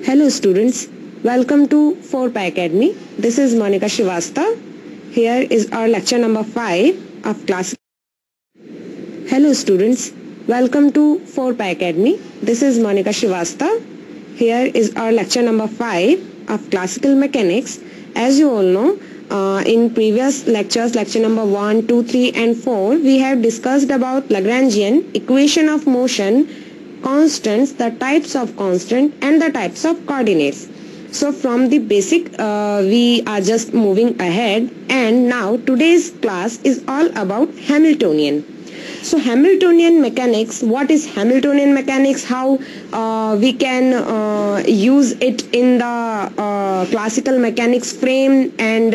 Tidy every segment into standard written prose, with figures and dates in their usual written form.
Hello students, welcome to 4Pi Academy. This is Monica Srivastava. Here is our lecture number 5 of class. Hello students, welcome to 4Pi Academy. This is Monica Srivastava. Here is our lecture number 5 of classical mechanics. As you all know, in previous lectures, lecture number 1, 2, 3 and 4, we have discussed about Lagrangian equation of motion, constants, the types of constant and the types of coordinates. So from the basic we are just moving ahead, and now today's class is all about Hamiltonian. So Hamiltonian mechanics, what is Hamiltonian mechanics, how we can use it in the classical mechanics frame, and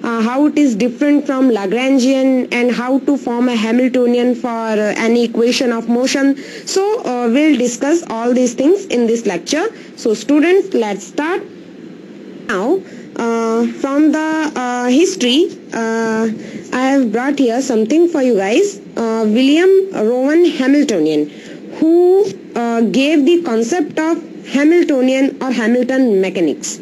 how it is different from Lagrangian, and how to form a Hamiltonian for any equation of motion. So we'll discuss all these things in this lecture. So students, let's start. Now from the history, I have brought here something for you guys. William Rowan Hamiltonian, who gave the concept of Hamiltonian or Hamilton mechanics.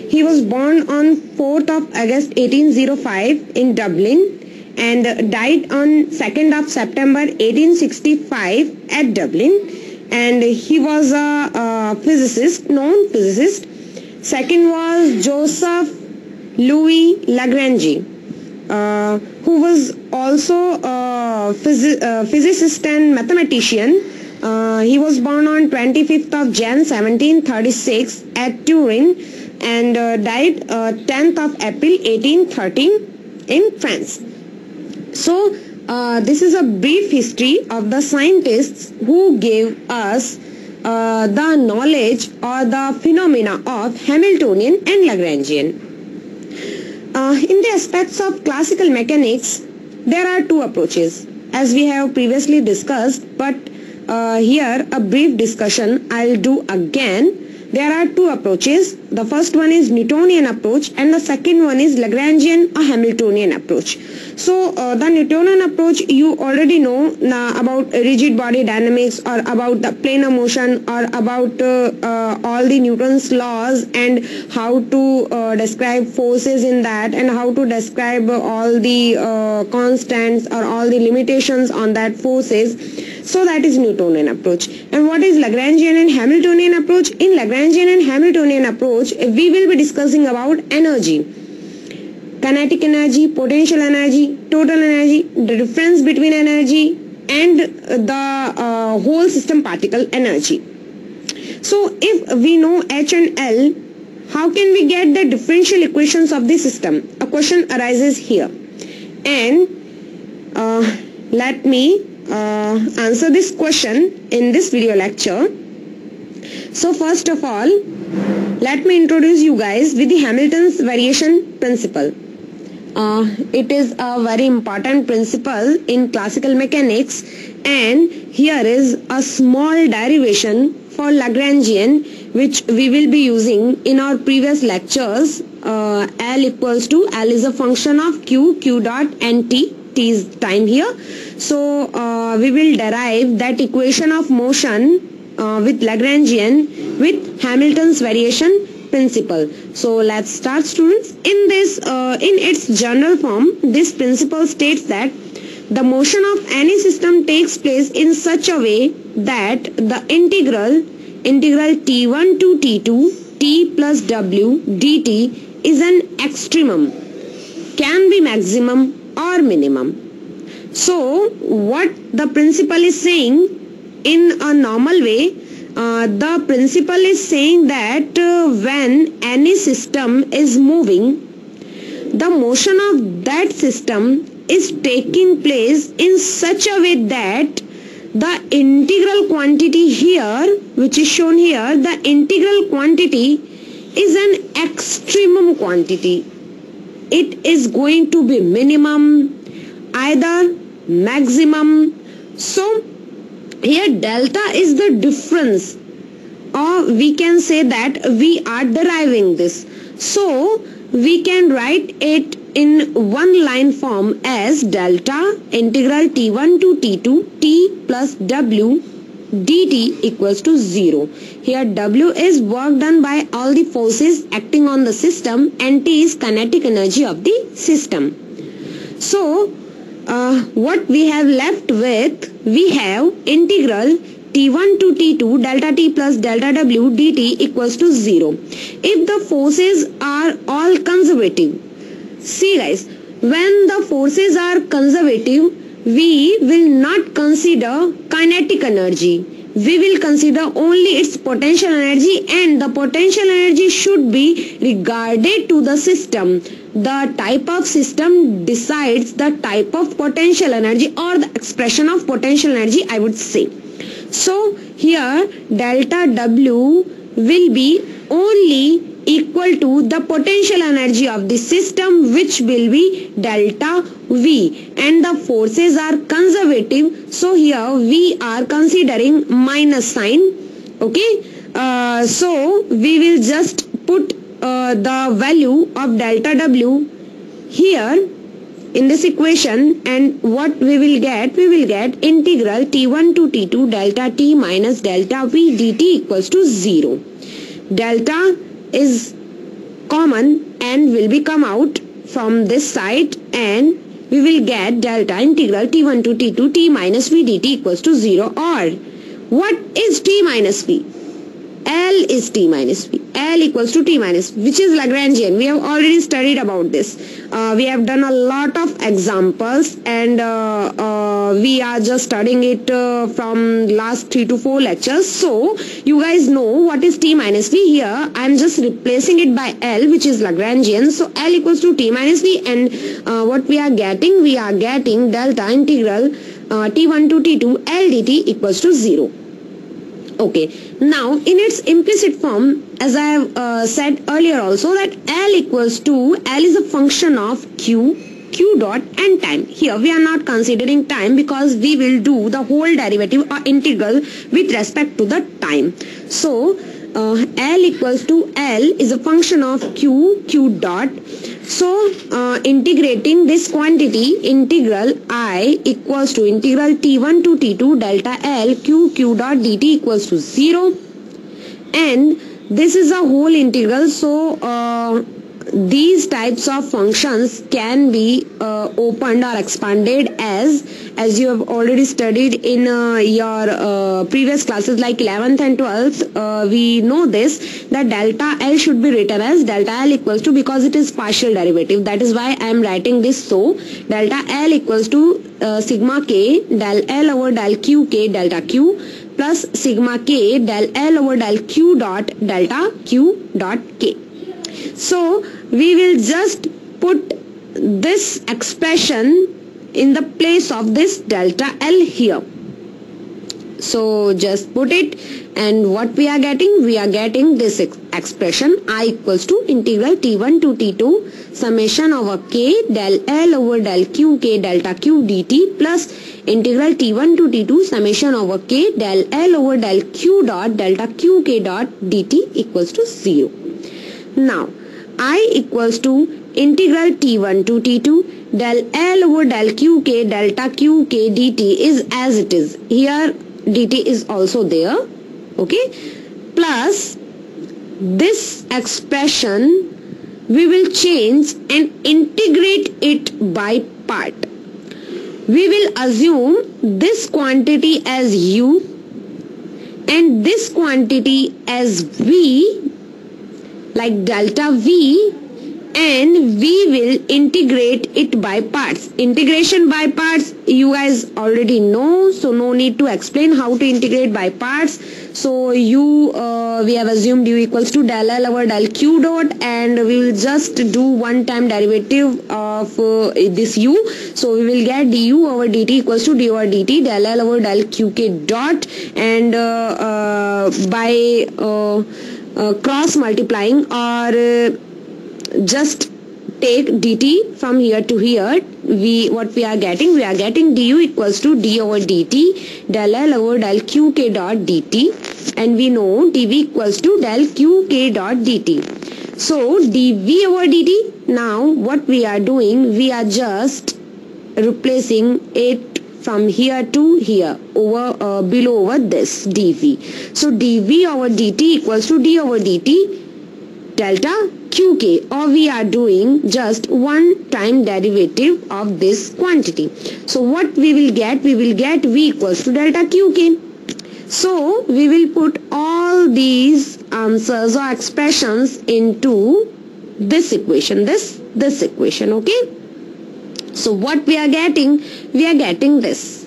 He was born on 4th of August 1805 in Dublin and died on 2nd of September 1865 at Dublin, and he was a physicist, known physicist. Second was Joseph Louis Lagrange, who was also a physicist and mathematician. He was born on 25th of Jan 1736 at Turin and died 10th of April 1813 in France. So this is a brief history of the scientists who gave us the knowledge or the phenomena of Hamiltonian and Lagrangian. In the aspects of classical mechanics, there are two approaches, as we have previously discussed, but here a brief discussion I'll do again. There are two approaches. The first one is Newtonian approach and the second one is Lagrangian or Hamiltonian approach. So the Newtonian approach, you already know about rigid body dynamics, or about the planar motion, or about all the Newton's laws and how to describe forces in that, and how to describe all the constants or all the limitations on that forces. So that is Newtonian approach. And what is Lagrangian and Hamiltonian approach? In Lagrangian and Hamiltonian approach, we will be discussing about energy, kinetic energy, potential energy, total energy, the difference between energy, and the whole system particle energy. So if we know H and L, how can we get the differential equations of the system? A question arises here, and let me answer this question in this video lecture. So first of all, let me introduce you guys with the Hamilton's variation principle. It is a very important principle in classical mechanics, and here is a small derivation for Lagrangian which we will be using in our previous lectures. L equals to, L is a function of Q dot and T is time here. So we will derive that equation of motion with Lagrangian with Hamilton's variation principle. So let's start, students. In this in its general form, this principle states that the motion of any system takes place in such a way that the integral t1 to t2 t plus w dt is an extremum, can be maximum or minimum. So what the principle is saying in a normal way, the principle is saying that when any system is moving, the motion of that system is taking place in such a way that the integral quantity here, which is shown here, the integral quantity is an extremum quantity. It is going to be minimum, either maximum. So here delta is the difference, or we can say that we are deriving this. So we can write it in one line form as delta integral t1 to t2 t plus w dt equals to 0. Here W is work done by all the forces acting on the system and T is kinetic energy of the system. So what we have left with, we have integral T1 to T2 delta T plus delta W dt equals to 0. If the forces are all conservative, see guys, when the forces are conservative, we will not consider kinetic energy. We will consider only its potential energy, and the potential energy should be regarded to the system. The type of system decides the type of potential energy or the expression of potential energy, I would say. So here delta W will be only equal to the potential energy of the system, which will be delta V, and the forces are conservative, so here we are considering minus sign. Okay, so we will just put the value of delta W here in this equation, and what we will get integral T1 to T2 delta T minus delta V dt equals to 0. Delta is common and will be come out from this side, and we will get delta integral T1 to T2 T minus V dt equals to 0. Or what is T minus V? L is T minus V. L equals to T minus, which is Lagrangian. We have already studied about this. We have done a lot of examples, and we are just studying it from last 3 to 4 lectures. So you guys know what is T minus V. Here I am just replacing it by L, which is Lagrangian. So L equals to T minus V, and what we are getting delta integral T1 to T2 L dt equals to 0. Okay, now in its implicit form, as I have said earlier also, that L is a function of Q dot and time. Here we are not considering time because we will do the whole derivative or integral with respect to the time. So L is a function of Q dot. So integrating this quantity, integral I equals to integral T1 to T2 delta L Q dot dt equals to 0, and this is a whole integral. So these types of functions can be opened or expanded as you have already studied in your previous classes like 11th and 12th. We know this, that delta L should be written as delta L equals to, because it is partial derivative, that is why I am writing this. So delta L equals to sigma k del L over del Q k delta Q plus sigma k del L over del Q dot delta Q dot k. So we will just put this expression in the place of this delta L here. So just put it, and what we are getting this expression I equals to integral T1 to T2 summation over k del L over del Q k delta Q dt plus integral T1 to T2 summation over k del L over del Q dot delta Q k dot dt equals to 0. Now I equals to integral T1 to T2 del L over del Q k delta Q k dt is as it is. Here dt is also there. Okay, plus this expression we will change and integrate it by part. We will assume this quantity as U and this quantity as V, like delta V, and we will integrate it by parts. Integration by parts you guys already know, so no need to explain how to integrate by parts. So we have assumed U equals to del L over del Q dot, and we will just do one time derivative of this U. So we will get du over dt equals to d over dt del L over del Q k dot, and by cross multiplying or just take dt from here to here, we are getting du equals to d over dt del L over del Q k dot dt, and we know dv equals to del Q k dot dt. So dv over dt, now what we are doing, we are just replacing it from here to here over below over this dv. So dv over dt equals to d over dt delta qk, or we are doing just one time derivative of this quantity. So what we will get? We will get v equals to delta qk. So we will put all these answers or expressions into this equation, this equation, okay? So what we are getting? We are getting this.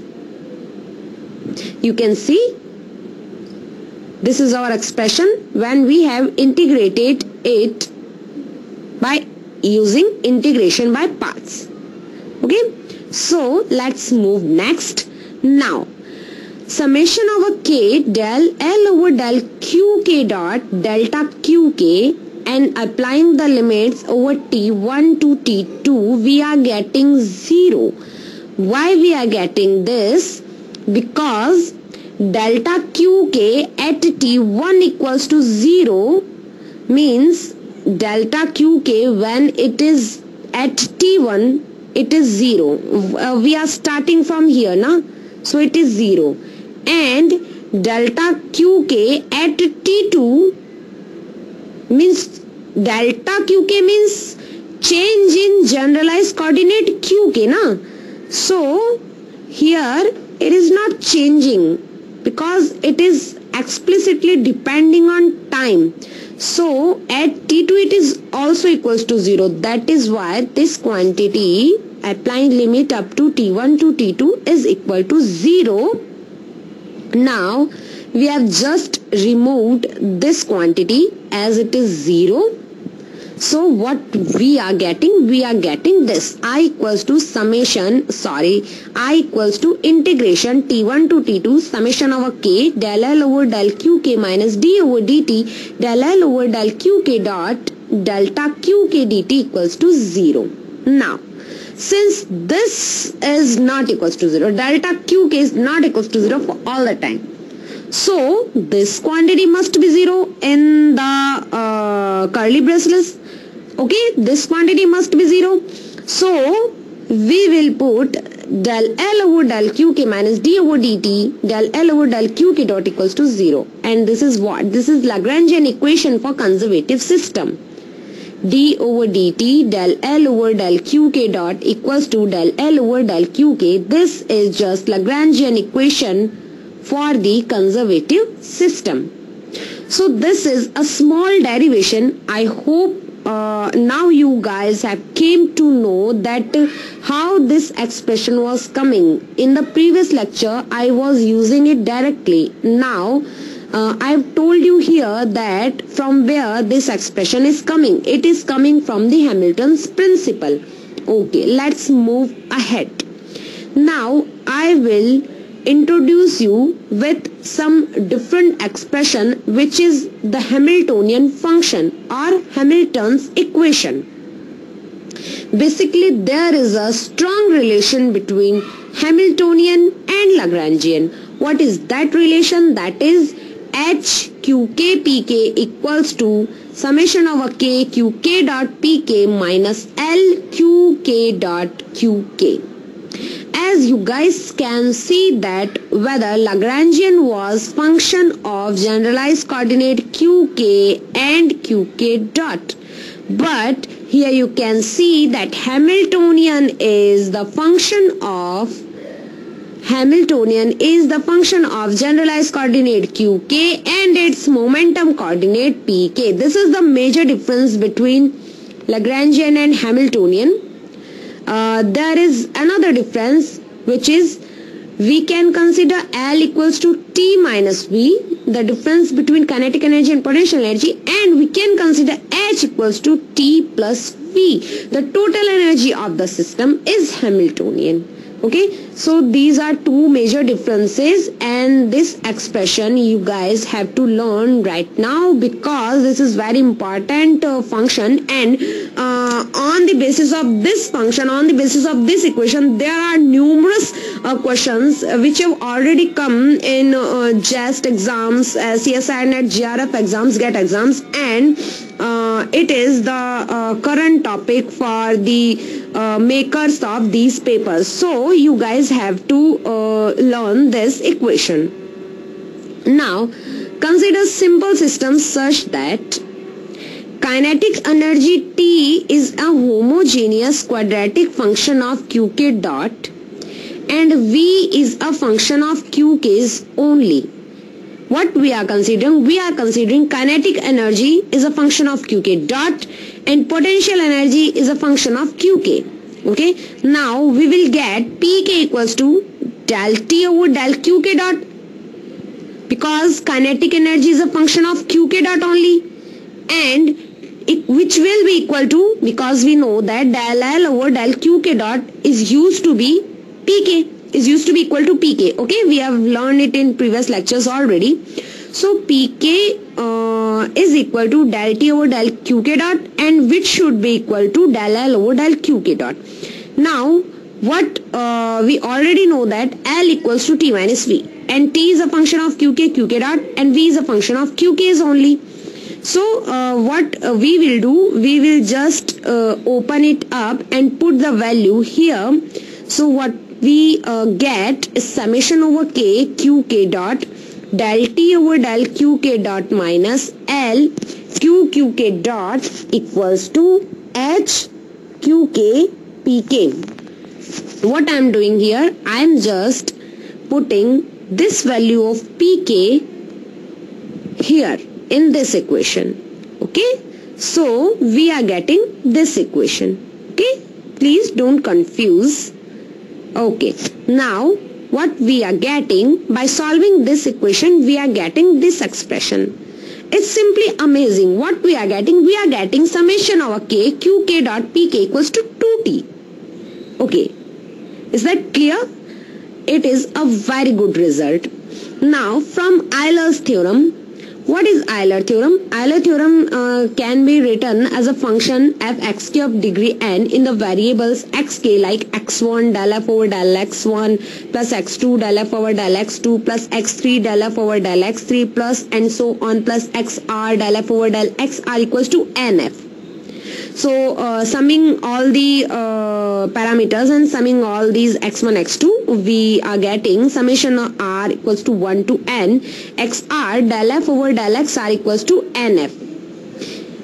You can see this is our expression when we have integrated it by using integration by parts. Okay, so let's move next. Now summation over k del L over del qk dot delta qk, and applying the limits over t1 to t2, we are getting 0. Why we are getting this? Because delta qk at t1 equals to 0 means delta qk when it is at t1 it is 0. We are starting from here now, so it is 0, and delta qk at t2 means delta qk means change in generalized coordinate qk na. So here it is not changing because it is explicitly depending on time. So at t2 it is also equals to 0. That is why this quantity applying limit up to t1 to t2 is equal to 0. Now we have just removed this quantity as it is 0. So what we are getting? We are getting this. I equals to integration t1 to t2 summation over k del L over del qk minus d over dt del L over del qk dot delta qk dt equals to 0. Now since this is not equals to 0, delta qk is not equals to 0 for all the time, so this quantity must be 0 in the curly bracelets. Okay, this quantity must be 0. So we will put del L over del qk minus d over dt del L over del qk dot equals to 0. And this is what? This is Lagrangian equation for conservative system. D over dt del L over del qk dot equals to del L over del qk. This is just Lagrangian equation for the conservative system. So this is a small derivation. I hope now you guys have came to know that how this expression was coming. In the previous lecture I was using it directly. Now I have told you here that from where this expression is coming. It is coming from the Hamilton's principle. Okay, let's move ahead. Now I will introduce you with some different expression, which is the Hamiltonian function or Hamilton's equation. Basically there is a strong relation between Hamiltonian and Lagrangian. What is that relation? That is h qk pk equals to summation over k qk dot pk minus L qk dot qk. As you guys can see that whether Lagrangian was function of generalized coordinate qk and qk dot, but here you can see that Hamiltonian is the function of generalized coordinate qk and its momentum coordinate pk. This is the major difference between Lagrangian and Hamiltonian. There is another difference, which is we can consider L equals to T minus V, the difference between kinetic energy and potential energy, and we can consider H equals to T plus V. The total energy of the system is Hamiltonian. Okay, so these are two major differences, and this expression you guys have to learn right now because this is very important function, and on the basis of this function, on the basis of this equation, there are numerous questions which have already come in JEST exams, CSIR net, GRF exams, GATE exams, and it is the current topic for the makers of these papers. So you guys have to learn this equation. Now consider simple systems such that kinetic energy T is a homogeneous quadratic function of qk dot and V is a function of qk's only. What we are considering? We are considering kinetic energy is a function of qk dot and potential energy is a function of qk. Okay. Now we will get pk equals to del T over del qk dot, because kinetic energy is a function of qk dot only, and which will be equal to, because we know that del L over del qk dot is used to be pk, is used to be equal to pk. Okay, we have learned it in previous lectures already. So pk is equal to del T over del qk dot, and which should be equal to del L over del qk dot. Now what we already know that L equals to T minus V, and T is a function of qk dot, and V is a function of qk's only. So what we will do, we will just open it up and put the value here. So what we get is summation over k qk dot del T over del qk dot minus L qk dot equals to h qk pk. What I am doing here, I am just putting this value of pk here in this equation. Okay, so we are getting this equation. Okay, please don't confuse. Okay, now what we are getting, by solving this equation, we are getting this expression. It's simply amazing. What we are getting? We are getting summation over k qk dot pk equals to 2t. Okay, is that clear? It is a very good result. Now from Euler's theorem, what is Euler theorem? Euler theorem can be written as a function f(x) of degree n in the variables xk, like x1 del f over del x1 plus x2 del f over del x2 plus x3 del f over del x3 plus and so on plus xr del f over del xr equals to nf. So summing all the parameters and summing all these x1 x2, we are getting summation of r equals to 1 to n xr del f over del xr equals to nf.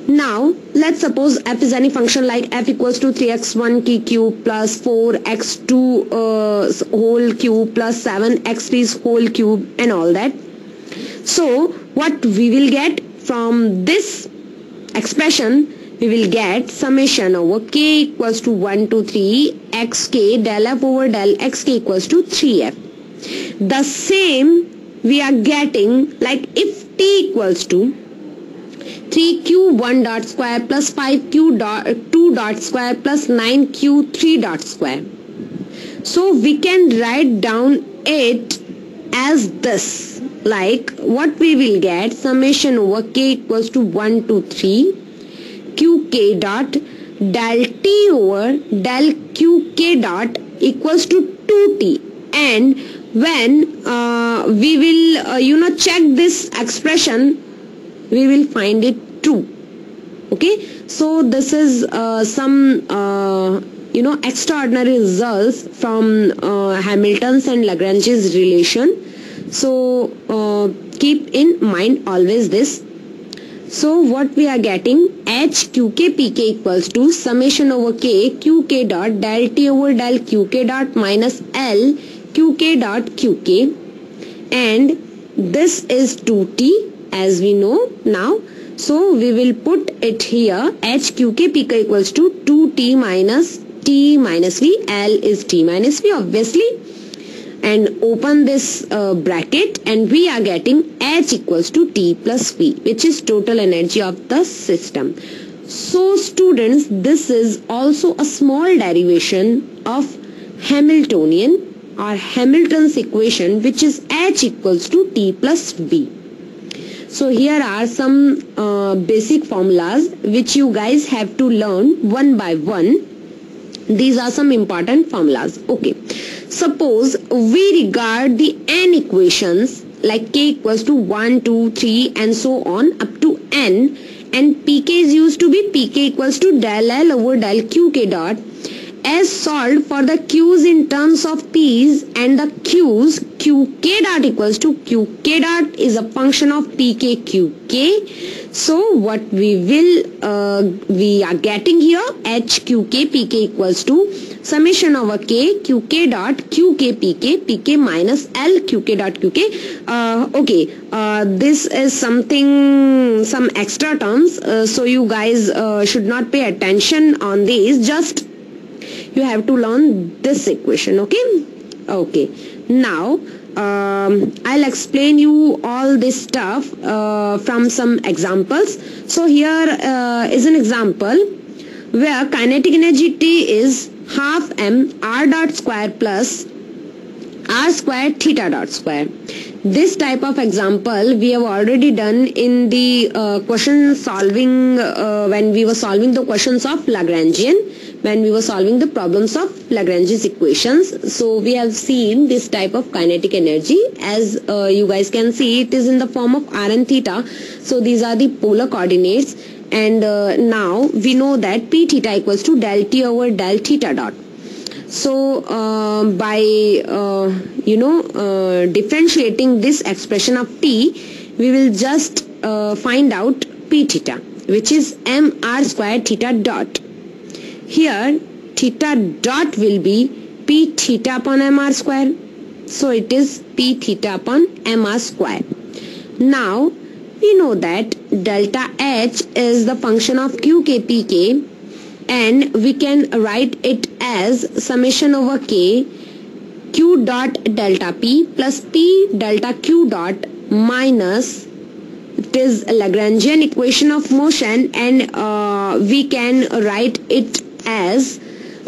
Now let's suppose f is any function like f equals to 3x1 k cube plus 4x2 whole cube plus 7x3's whole cube and all that. So what we will get from this expression, we will get summation over k equals to 1 to 3 xk del f over del xk equals to 3f. The same we are getting like if t equals to 3q 1 dot square plus 5q dot 2 dot square plus 9q 3 dot square. So we can write down it as this, like what we will get, summation over k equals to 1 to 3 qk dot del t over del qk dot equals to 2t, and when we will check this expression, we will find it true. Okay, so this is some extraordinary results from Hamilton's and Lagrange's relation. So keep in mind always this. So what we are getting, h qk pk equals to summation over k qk dot del t over del qk dot minus l qk dot qk, and this is 2t as we know now. So we will put it here, h qk pk equals to 2t minus t minus v, l is t minus v obviously, and open this bracket, and we are getting h equals to t plus v, which is total energy of the system. So students, this is also a small derivation of Hamiltonian or Hamilton's equation, which is h equals to t plus v. So here are some basic formulas which you guys have to learn one by one. These are some important formulas. Okay, suppose we regard the n equations like k equals to 1, 2, 3 and so on up to n and pk is used to be pk equals to del L over del qk dot. As solved for the q's in terms of p's and the q's, qk dot equals to qk dot is a function of pk qk. So what we are getting here, h qk pk equals to summation over k qk dot qk pk pk minus L qk dot qk. This is some extra terms, so you guys should not pay attention on these. Just you have to learn this equation. Okay, now I'll explain you all this stuff from some examples. So here is an example where kinetic energy T is half m r dot square plus r square theta dot square. This type of example we have already done in the question solving when we were solving the questions of Lagrangian, when we were solving the problems of Lagrange's equations. So we have seen this type of kinetic energy. As you guys can see, it is in the form of r and theta. So these are the polar coordinates, and now we know that p theta equals to del t over del theta dot. So by differentiating this expression of t, we will just find out p theta, which is m r square theta dot. Here theta dot will be p theta upon m r square. So it is p theta upon m r square. Now we know that delta h is the function of qk pk, and we can write it as summation over k q dot delta p plus p delta q dot minus, it is a Lagrangian equation of motion, and we can write it as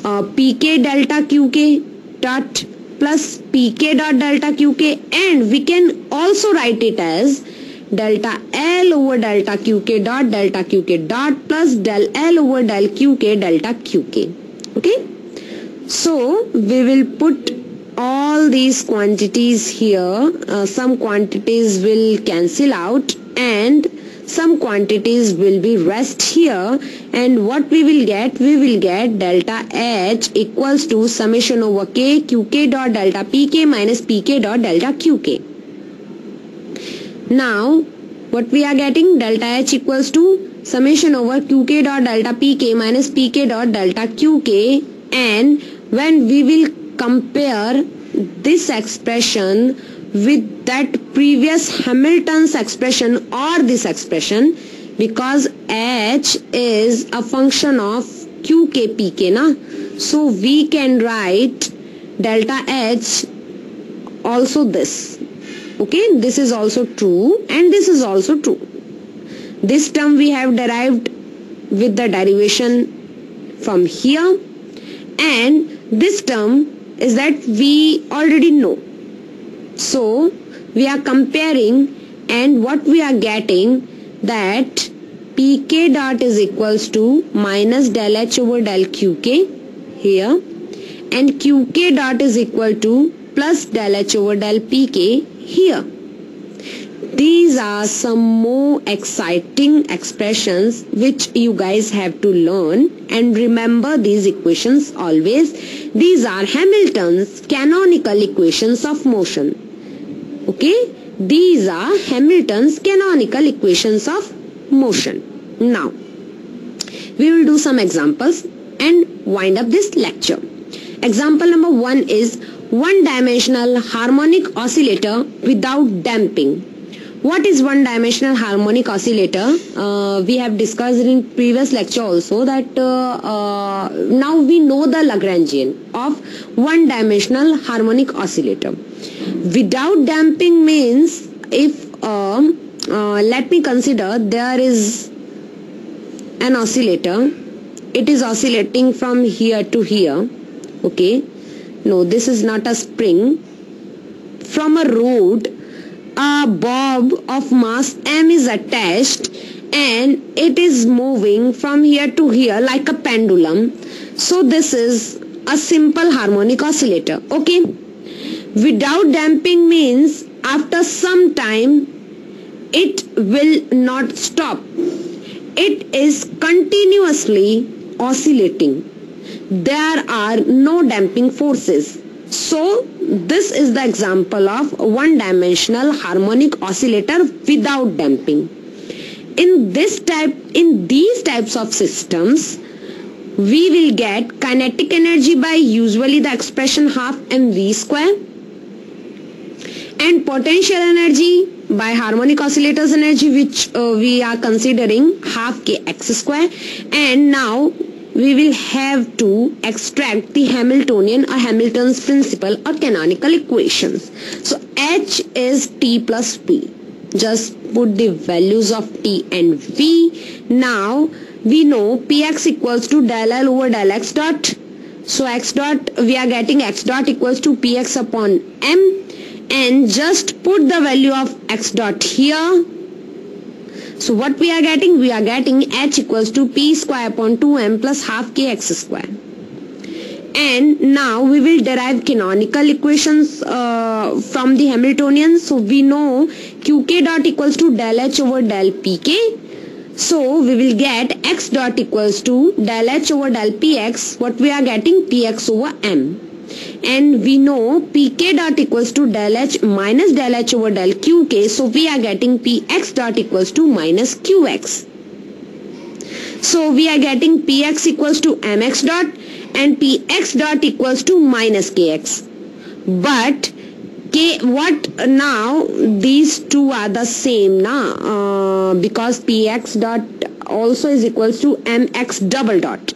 pk delta qk dot plus pk dot delta qk, and we can also write it as delta L over delta qk dot plus del L over del qk delta qk. Okay, so we will put all these quantities here. Some quantities will cancel out and some quantities will be rest here, and what we will get delta H equals to summation over k qk dot delta pk minus pk dot delta qk. Now what we are getting, delta H equals to summation over qk dot delta pk minus pk dot delta qk, and when we will compare this expression with that previous Hamilton's expression or this expression, because H is a function of qk pk na, so we can write delta H also this. Okay, this is also true and this is also true. This term we have derived with the derivation from here, and this term is that we already know. So we are comparing, and what we are getting, that pk dot is equals to minus del H over del qk here, and qk dot is equal to plus del H over del pk here. These are some more exciting expressions which you guys have to learn, and remember these equations always. These are Hamilton's canonical equations of motion. Okay, these are Hamilton's canonical equations of motion. Now we will do some examples and wind up this lecture. Example number 1 is one-dimensional harmonic oscillator without damping. What is one-dimensional harmonic oscillator? We have discussed in previous lecture also that now we know the Lagrangian of one-dimensional harmonic oscillator. Without damping means, if let me consider there is an oscillator, it is oscillating from here to here. Okay, no, this is not a spring. From a rod, a bob of mass m is attached and it is moving from here to here like a pendulum. So this is a simple harmonic oscillator. Okay, without damping means after some time it will not stop. it is continuously oscillating. There are no damping forces. So this is the example of one-dimensional harmonic oscillator without damping. In these types of systems, we will get kinetic energy by usually the expression half mv square, and potential energy by harmonic oscillators energy, which we are considering half kx square. And now we will have to extract the Hamiltonian or Hamilton's principle or canonical equations. So H is T plus V. Just put the values of T and V. Now we know Px equals to del L over del x dot. So x dot, we are getting x dot equals to Px upon M, and just put the value of x dot here. So what we are getting? We are getting H equals to P square upon 2M plus half kx square. And now we will derive canonical equations from the Hamiltonian. So we know Qk dot equals to del H over del Pk. So we will get x dot equals to del H over del Px. What we are getting? Px over M. And we know Pk dot equals to del H minus del H over del Qk. So we are getting Px dot equals to minus Qx. So we are getting Px equals to Mx dot and Px dot equals to minus Kx. But what now? These two are the same now, because Px dot also is equals to Mx double dot.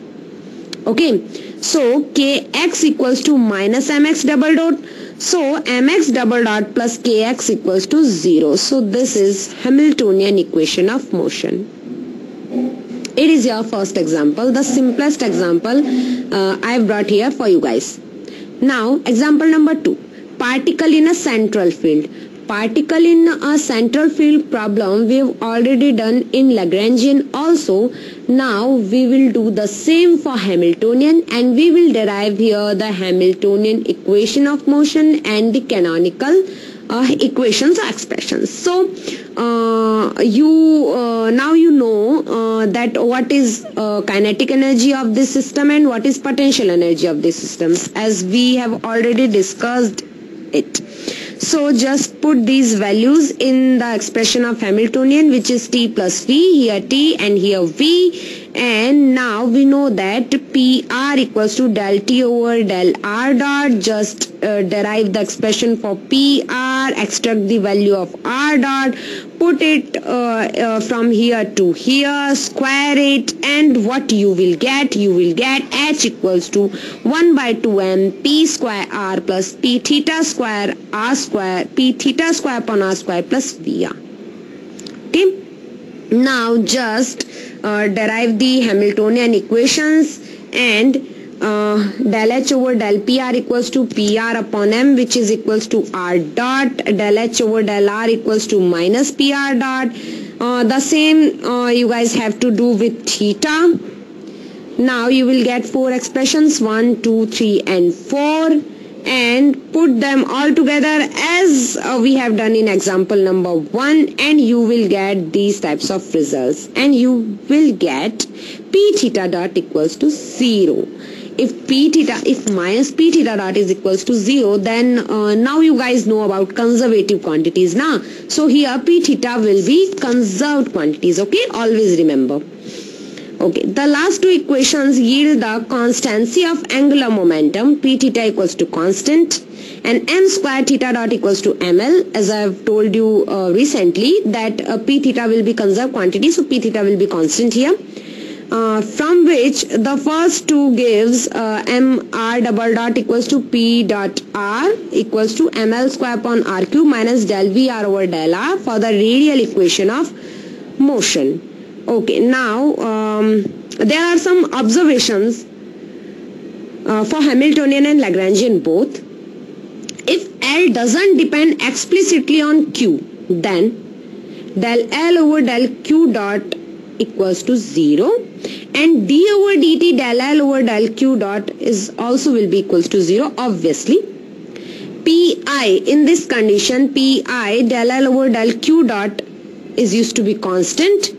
Okay, so Kx equals to minus Mx double dot. So Mx double dot plus Kx equals to 0. So this is Hamiltonian equation of motion. It is your first example, the simplest example I have brought here for you guys. Now example number 2. Particle in a central field. Particle in a central field problem we have already done in Lagrangian also. Now we will do the same for Hamiltonian, and we will derive here the Hamiltonian equation of motion and the canonical equations or expressions. So now you know that what is kinetic energy of this system and what is potential energy of this system, as we have already discussed it. So just put these values in the expression of Hamiltonian, which is T plus V, here T and here V. And now we know that PR equals to del T over del R dot. Just derive the expression for PR, extract the value of R dot, put it from here to here, square it, and what you will get? You will get H equals to 1 by 2M P square R plus P theta square R square P theta square upon R square plus VR. Okay. Now just derive the Hamiltonian equations, and del H over del PR equals to PR upon M, which is equals to R dot. Del H over del R equals to minus PR dot. The same you guys have to do with theta. Now you will get 4 expressions, 1, 2, 3 and 4, and put them all together as we have done in example number 1, and you will get these types of results, and you will get P theta dot equals to 0. If minus P theta dot is equals to 0, then now you guys know about conservative quantities now. So here P theta will be conserved quantities. Okay, always remember. Okay, the last 2 equations yield the constancy of angular momentum. P theta equals to constant, and M square theta dot equals to ML. As I have told you recently that P theta will be conserved quantity, so P theta will be constant here. From which the first 2 gives mr double dot equals to P dot R equals to ML square upon R cube minus del VR over del R for the radial equation of motion. Okay, now there are some observations for Hamiltonian and Lagrangian both. If L doesn't depend explicitly on Q, then del L over del Q dot equals to 0, and d over dt del L over del Q dot is also will be equals to 0, obviously. Pi, in this condition, Pi del L over del Q dot is used to be constant,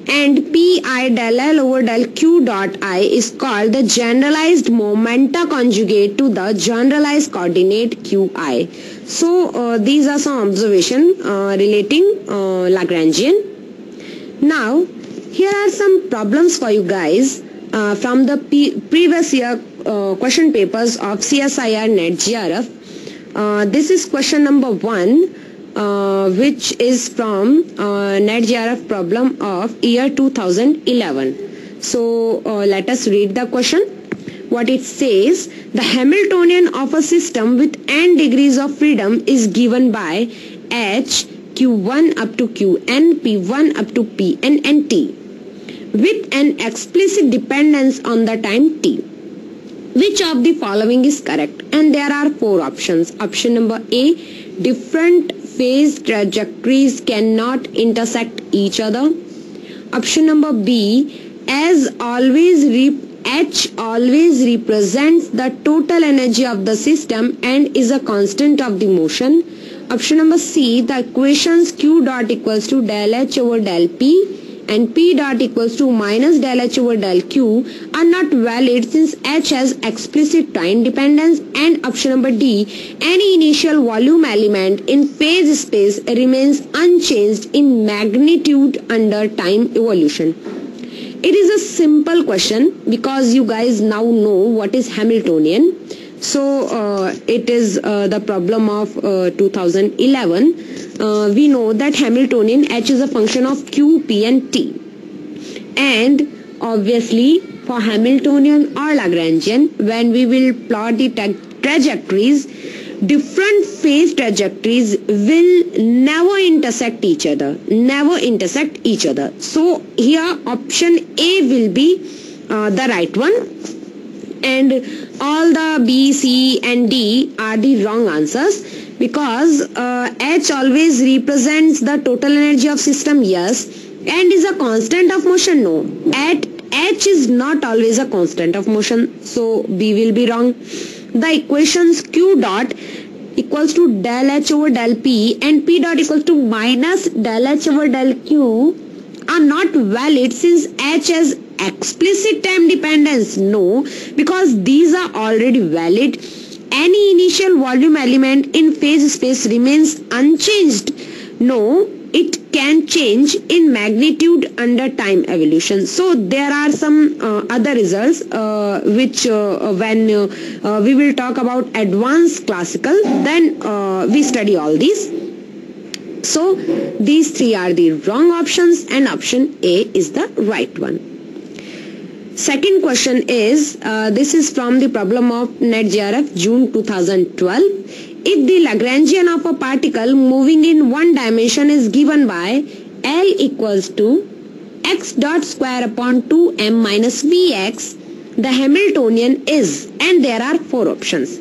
and Pi Pi del L over del Q dot I is called the generalized momenta conjugate to the generalized coordinate Qi. So these are some observations relating Lagrangian. Now here are some problems for you guys from the previous year question papers of CSIR NET GRF. This is question number 1, which is from NET GRF problem of year 2011. So let us read the question. What it says: the Hamiltonian of a system with n degrees of freedom is given by h q1 up to qn, p1 up to pn and t, with an explicit dependence on the time t. Which of the following is correct? And there are 4 options. Option number A: different phase trajectories cannot intersect each other. Option number B: as always H always represents the total energy of the system and is a constant of the motion. Option number C: the equations Q dot equals to del H over del P and P dot equals to minus del H over del Q are not valid since H has explicit time dependence. And option number D: any initial volume element in phase space remains unchanged in magnitude under time evolution. It is a simple question because you guys now know what is Hamiltonian. So it is the problem of 2011. We know that Hamiltonian H is a function of Q, P and T. And obviously for Hamiltonian or Lagrangian, when we will plot the trajectories, different phase trajectories will never intersect each other. So here option A will be the right one, and all the B, C and D are the wrong answers because H always represents the total energy of system, yes, and is a constant of motion, no. H is not always a constant of motion, so B will be wrong. The equations Q dot equals to del H over del P and P dot equals to minus del H over del Q are not valid since H has explicit time dependence, no, because these are already valid. Any initial volume element in phase space remains unchanged, no, it can change in magnitude under time evolution. So there are some other results which when we will talk about advanced classical, then we study all these. So these 3 are the wrong options and option A is the right one. Second question is, this is from the problem of NET GRF June 2012. If the Lagrangian of a particle moving in one dimension is given by L equals to x dot square upon 2m minus vx, the Hamiltonian is, and there are 4 options.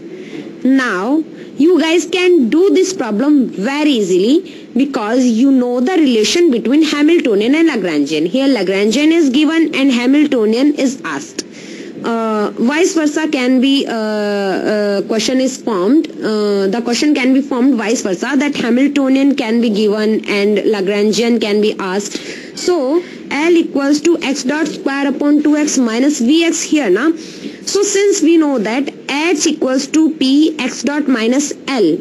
Now you guys can do this problem very easily because you know the relation between Hamiltonian and Lagrangian. Here Lagrangian is given and Hamiltonian is asked. Vice versa can be question is formed. The question can be formed vice versa, that Hamiltonian can be given and Lagrangian can be asked. So L equals to x dot square upon 2x minus vx here na. So since we know that H equals to P x dot minus L,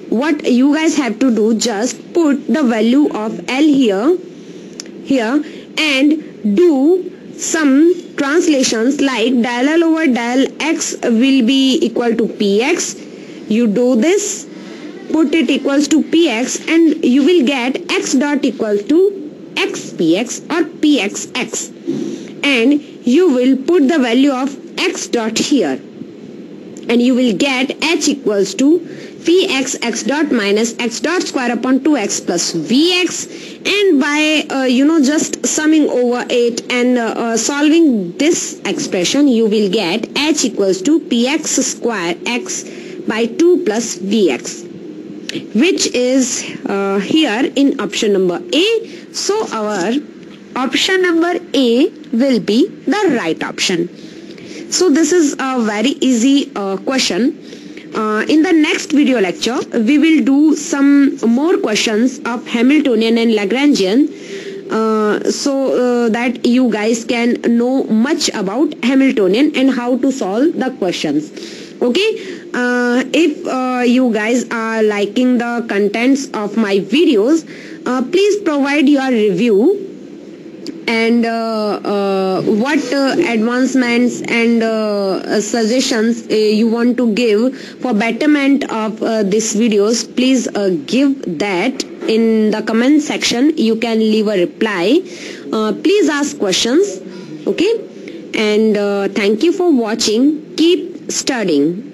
what you guys have to do, just put the value of L here and do some translations like del L over del x will be equal to px. You do this, put it equals to px and you will get x dot equal to xpx or pxx, and you will put the value of x dot here and you will get h equals to px x dot minus x dot square upon 2x plus vx, and by just summing over it and solving this expression, you will get h equals to px square x by 2 plus vx, which is here in option number A. So our option number A will be the right option. So this is a very easy question. In the next video lecture, we will do some more questions of Hamiltonian and Lagrangian. so that you guys can know much about Hamiltonian and how to solve the questions. Okay, if you guys are liking the contents of my videos, please provide your review and what advancements and suggestions you want to give for betterment of these videos. Please give that in the comment section. You can leave a reply. Please ask questions. Okay, and thank you for watching. Keep studying.